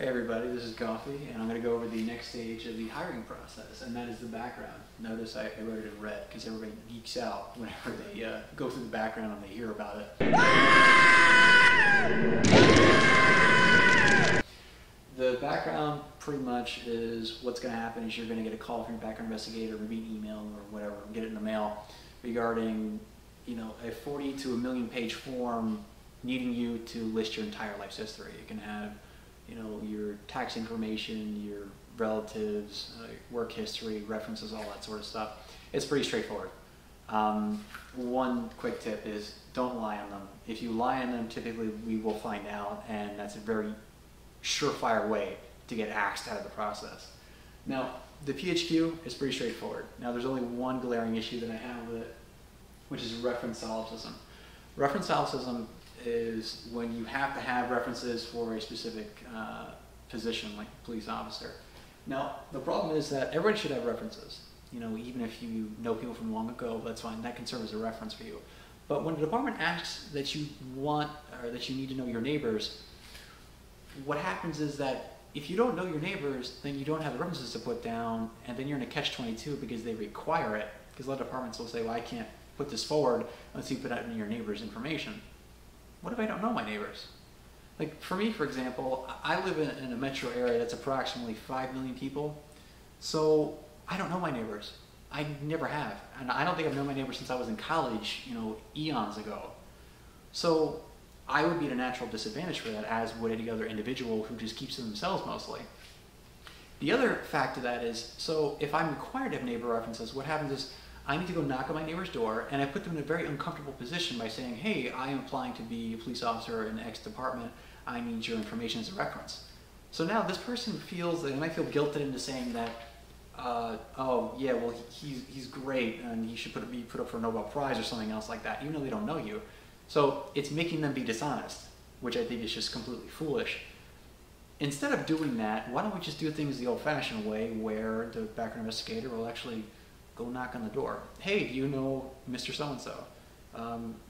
Hey everybody, this is Coffee, and I'm going to go over the next stage of the hiring process, and that is the background. Notice I wrote it in red because everybody geeks out whenever they go through the background and they hear about it. The background pretty much is what's going to happen is you're going to get a call from your background investigator, maybe an email or whatever, get it in the mail regarding, a 40 to a million page form needing you to list your entire life's history. You can have your tax information, your relatives, work history, references, all that sort of stuff. It's pretty straightforward. One quick tip is don't lie on them. If you lie on them, typically we will find out, and that's a very surefire way to get axed out of the process. Now, the PHQ is pretty straightforward. Now, there's only one glaring issue that I have with it, which is reference solipsism. Reference solipsism is when you have to have references for a specific position, like a police officer. Now, the problem is that everybody should have references. Even if you know people from long ago, that's fine. That can serve as a reference for you. But when the department asks that you want or that you need to know your neighbors, what happens is that if you don't know your neighbors, then you don't have the references to put down, and then you're in a catch-22 because they require it. Because a lot of departments will say, well, I can't put this forward unless you put out your neighbor's information. What if I don't know my neighbors? Like for me, for example, I live in a metro area that's approximately 5 million people, so I don't know my neighbors. I never have, and I don't think I've known my neighbors since I was in college, eons ago. So I would be at a natural disadvantage for that, as would any other individual who just keeps to themselves mostly. The other fact of that is, so if I'm required to have neighbor references, what happens is I need to go knock on my neighbor's door, and I put them in a very uncomfortable position by saying, hey, I am applying to be a police officer in X department. I need your information as a reference. So now this person feels, they might feel guilted into saying that, oh yeah, well he's great and he should be put up for a Nobel Prize or something else like that, even though they don't know you. So it's making them be dishonest, which I think is just completely foolish. Instead of doing that, why don't we just do things the old-fashioned way, where the background investigator will actually go knock on the door. Hey, do you know Mr. So-and-so?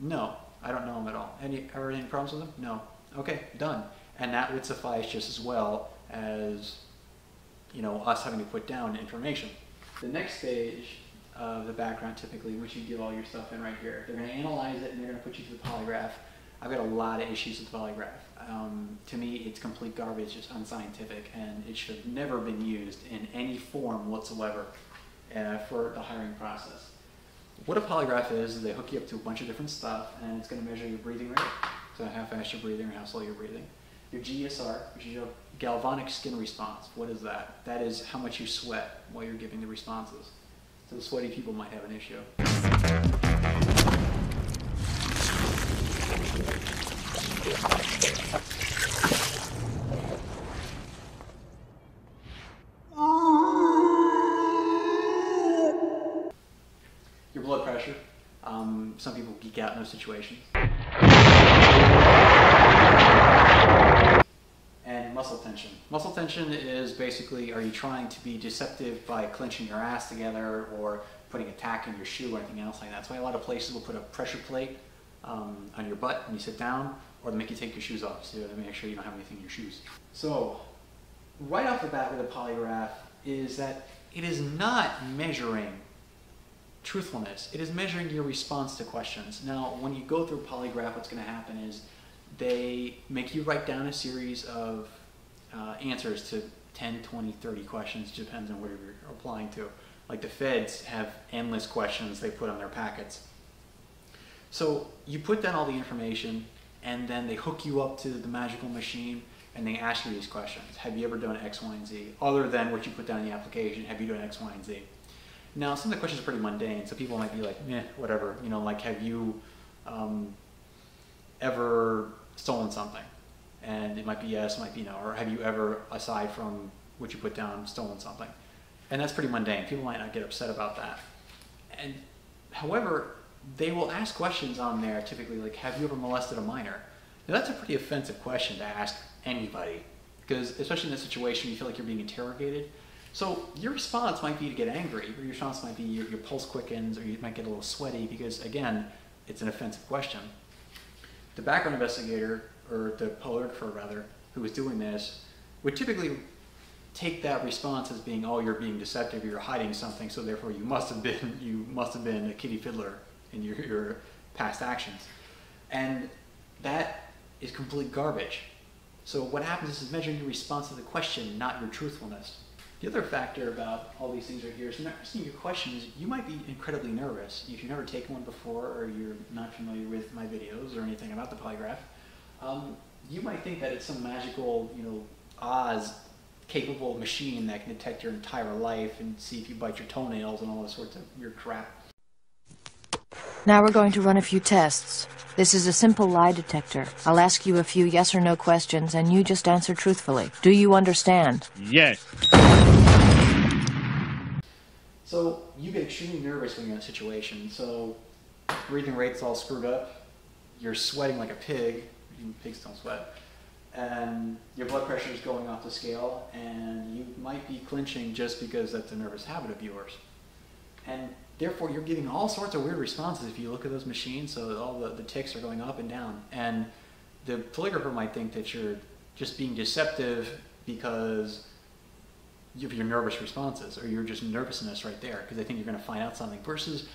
No, I don't know him at all. Any problems with him? No. Okay, done. And that would suffice just as well as, us having to put down information. The next stage of the background, typically, which you give all your stuff in right here, they're going to analyze it and they're going to put you through the polygraph. I've got a lot of issues with the polygraph. To me, it's complete garbage, it's unscientific, and it should have never been used in any form whatsoever for the hiring process. What a polygraph is they hook you up to a bunch of different stuff, and it's going to measure your breathing rate, so how fast you're breathing or how slow you're breathing. Your GSR, which is your galvanic skin response. What is that? That is how much you sweat while you're giving the responses. So the sweaty people might have an issue. Your blood pressure. Some people geek out in those situations. And muscle tension. Muscle tension is basically, are you trying to be deceptive by clenching your ass together or putting a tack in your shoe or anything else like that? That's why a lot of places will put a pressure plate on your butt when you sit down, or they make you take your shoes off to make sure you don't have anything in your shoes. So, right off the bat with a polygraph is that it is not measuring truthfulness. It is measuring your response to questions. Now, when you go through a polygraph, what's going to happen is they make you write down a series of answers to 10, 20, 30 questions, depends on what you're applying to. Like the feds have endless questions they put on their packets. So you put down all the information, and then they hook you up to the magical machine, and they ask you these questions. Have you ever done X, Y, and Z? Other than what you put down in the application, have you done X, Y, and Z? Now, some of the questions are pretty mundane, so people might be like, meh, whatever. Like, have you ever stolen something? And it might be yes, it might be no. Or have you ever, aside from what you put down, stolen something? And that's pretty mundane. People might not get upset about that. And however, they will ask questions on there, typically like, have you ever molested a minor? Now, that's a pretty offensive question to ask anybody, because especially in a situation you feel like you're being interrogated. So your response might be to get angry, or your response might be your pulse quickens, or you might get a little sweaty because, again, it's an offensive question. The background investigator, or the polygrapher rather, who was doing this, would typically take that response as being, oh, you're being deceptive, you're hiding something, so therefore you must have been a kitty fiddler in your past actions. And that is complete garbage. So what happens is measuring your response to the question, not your truthfulness. The other factor about all these things right here is when asking your questions, you might be incredibly nervous. If you've never taken one before or you're not familiar with my videos or anything about the polygraph, you might think that it's some magical, Oz capable machine that can detect your entire life and see if you bite your toenails and all this sorts of weird crap. Now we're going to run a few tests. This is a simple lie detector. I'll ask you a few yes or no questions and you just answer truthfully. Do you understand? Yes. So you get extremely nervous when you're in a situation. So breathing rate's all screwed up. You're sweating like a pig. Pigs don't sweat. And your blood pressure is going off the scale, and you might be clinching just because that's a nervous habit of yours. And therefore, you're getting all sorts of weird responses if you look at those machines, so all the ticks are going up and down. And the polygrapher might think that you're just being deceptive because of your nervous responses, or you're just nervousness right there, because they think you're going to find out something, versus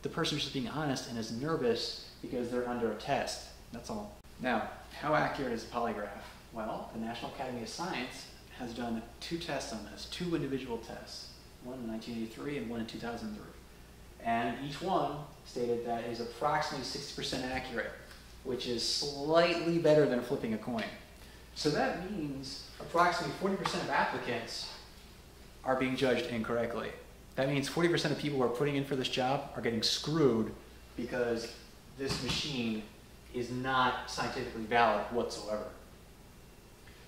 the person who's just being honest and is nervous because they're under a test. That's all. Now, how accurate is a polygraph? Well, the National Academy of Science has done 2 tests on this, 2 individual tests, one in 1983 and one in 2003. And each one stated that it is approximately 60% accurate, which is slightly better than flipping a coin. So that means approximately 40% of applicants are being judged incorrectly. That means 40% of people who are putting in for this job are getting screwed because this machine is not scientifically valid whatsoever.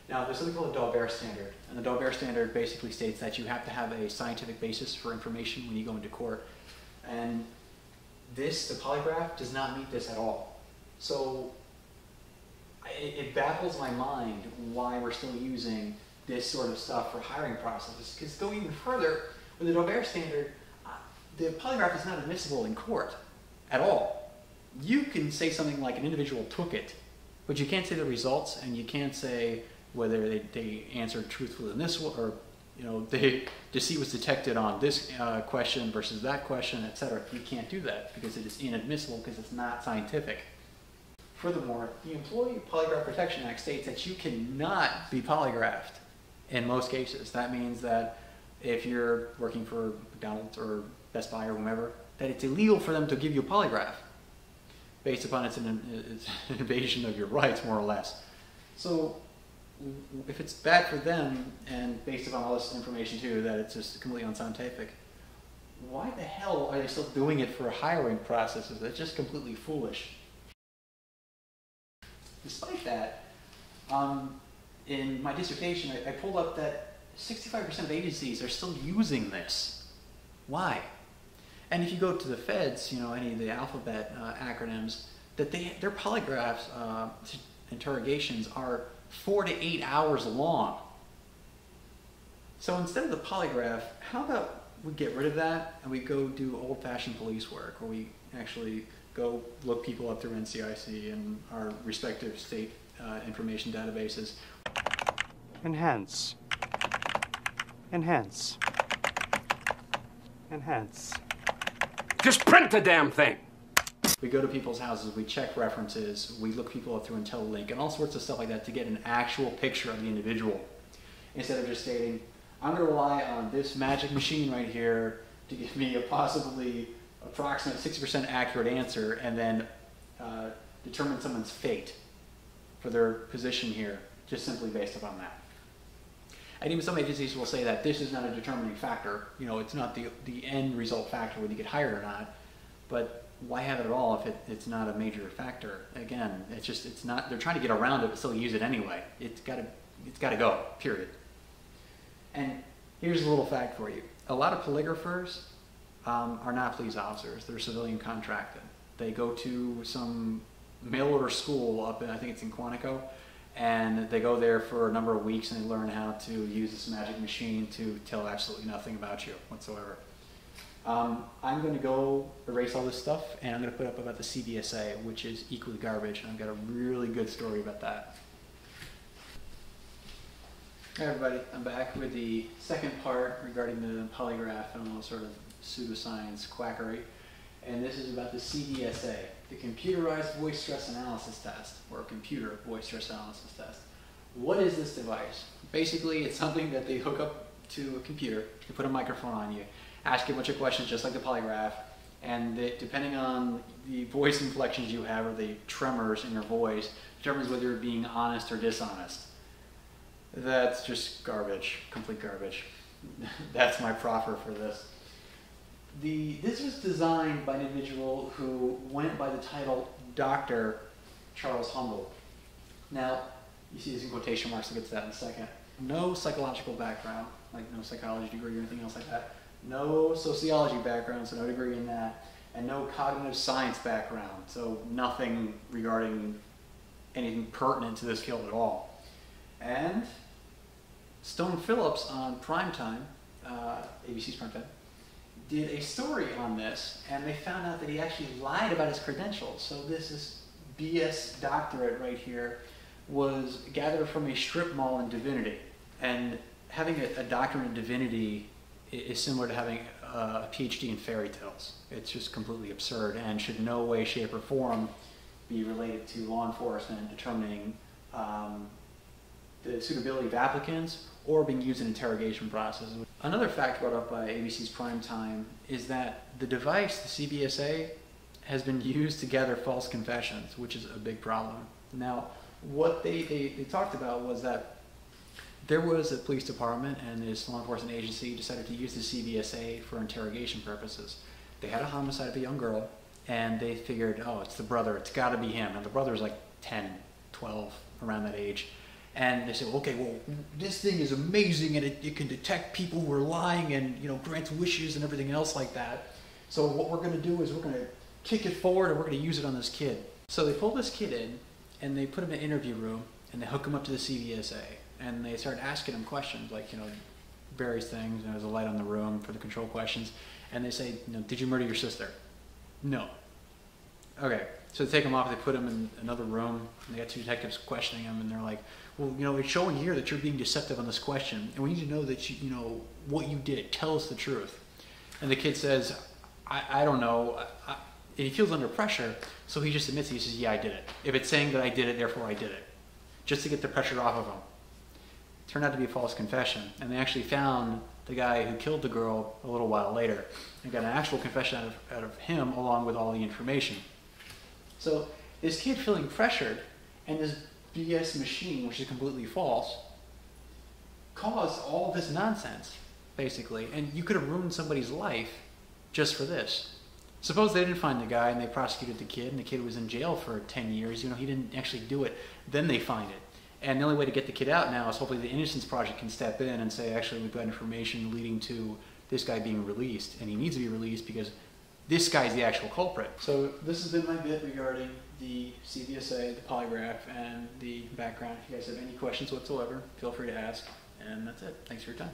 Now, there's something called the Daubert standard, and the Daubert standard basically states that you have to have a scientific basis for information when you go into court. And the polygraph, does not meet this at all. So it baffles my mind why we're still using this sort of stuff for hiring processes, because going even further, with the Daubert standard, the polygraph is not admissible in court at all. You can say something like an individual took it, but you can't say the results, and you can't say whether they answered truthfully in this one, or deceit was detected on this question versus that question, etc. You can't do that because it is inadmissible because it's not scientific. Furthermore, the Employee Polygraph Protection Act states that you cannot be polygraphed in most cases. That means that if you're working for McDonald's or Best Buy or whomever, that it's illegal for them to give you a polygraph, based upon it's an invasion of your rights, more or less. So if it's bad for them, and based upon all this information too, that it's just completely unscientific, why the hell are they still doing it for hiring processes? It's just completely foolish. Despite that, in my dissertation, I pulled up that 65% of agencies are still using this. Why? And if you go to the feds, any of the alphabet acronyms, that their polygraphs, interrogations are 4 to 8 hours long. So instead of the polygraph, how about we get rid of that and we go do old-fashioned police work, where we actually go look people up through NCIC and our respective state information databases. Enhance. Enhance. Enhance. Just print the damn thing! We go to people's houses, we check references, we look people up through IntelliLink, and all sorts of stuff like that to get an actual picture of the individual. Instead of just stating, I'm going to rely on this magic machine right here to give me a possibly approximate 60% accurate answer, and then determine someone's fate for their position here, just simply based upon that. And even some agencies will say that this is not a determining factor. It's not the end result factor whether you get hired or not. But why have it at all if it's not a major factor? Again, it's not. They're trying to get around it, but still use it anyway. It's got to go. Period. And here's a little fact for you: a lot of polygraphers are not police officers. They're civilian contracted. They go to some mail order school up in, I think it's in Quantico, and they go there for a number of weeks and they learn how to use this magic machine to tell absolutely nothing about you whatsoever. I'm going to go erase all this stuff, and I'm going to put up about the CVSA, which is equally garbage, and I've got a really good story about that. Hi everybody, I'm back with the second part regarding the polygraph and all sort of pseudoscience quackery. And this is about the CVSA, the Computerized Voice Stress Analysis Test, or Computer Voice Stress Analysis Test. What is this device? Basically, it's something that they hook up to a computer, they put a microphone on you, ask you a bunch of questions just like the polygraph, and depending on the voice inflections you have or the tremors in your voice, determines whether you're being honest or dishonest. That's just garbage, complete garbage. That's my proffer for this. This was designed by an individual who went by the title Dr. Charles Humble. Now, you see this in quotation marks, I'll get to that in a second. No psychological background, like no psychology degree or anything else like that. No sociology background, so no degree in that. And no cognitive science background, so nothing regarding anything pertinent to this field at all. And Stone Phillips on Primetime, ABC's Primetime, did a story on this, and they found out that he actually lied about his credentials. So this is BS doctorate right here was gathered from a strip mall in divinity. And having a doctorate in divinity is similar to having a PhD in fairy tales. It's just completely absurd and should in no way, shape, or form be related to law enforcement determining the suitability of applicants or being used in interrogation processes. Another fact brought up by ABC's Primetime is that the device, the CVSA, has been used to gather false confessions, which is a big problem. Now, what they talked about was that there was a police department and this law enforcement agency decided to use the CVSA for interrogation purposes. They had a homicide of a young girl, and they figured, oh, it's the brother, it's got to be him. And the brother's like 10, 12, around that age. And they said, okay, well, this thing is amazing, and it can detect people who are lying and, you know, grants wishes and everything else like that. So what we're going to do is we're going to kick it forward, and we're going to use it on this kid. So they pull this kid in, and they put him in an interview room, and they hook him up to the CVSA. And they start asking him questions, like, you know, various things. You know, there's a light on the room for the control questions. And they say, you know, did you murder your sister? No. Okay. So they take him off, they put him in another room, and they got two detectives questioning him, and they're like, well, you know, it's showing here that you're being deceptive on this question, and we need to know that you know, what you did. Tell us the truth. And the kid says, I don't know. And he feels under pressure, so he just admits, he says, yeah, I did it. If it's saying that I did it, therefore I did it. Just to get the pressure off of him. Turned out to be a false confession, and they actually found the guy who killed the girl a little while later and got an actual confession out of him along with all the information. So this kid feeling pressured and this BS machine, which is completely false, caused all this nonsense, basically. And you could have ruined somebody's life just for this. Suppose they didn't find the guy and they prosecuted the kid and the kid was in jail for 10 years. You know, he didn't actually do it. Then they find it. And the only way to get the kid out now is hopefully the Innocence Project can step in and say, actually, we've got information leading to this guy being released. And he needs to be released because this guy's the actual culprit. So this has been my bit regarding the CVSA, the polygraph, and the background. If you guys have any questions whatsoever, feel free to ask. And that's it. Thanks for your time.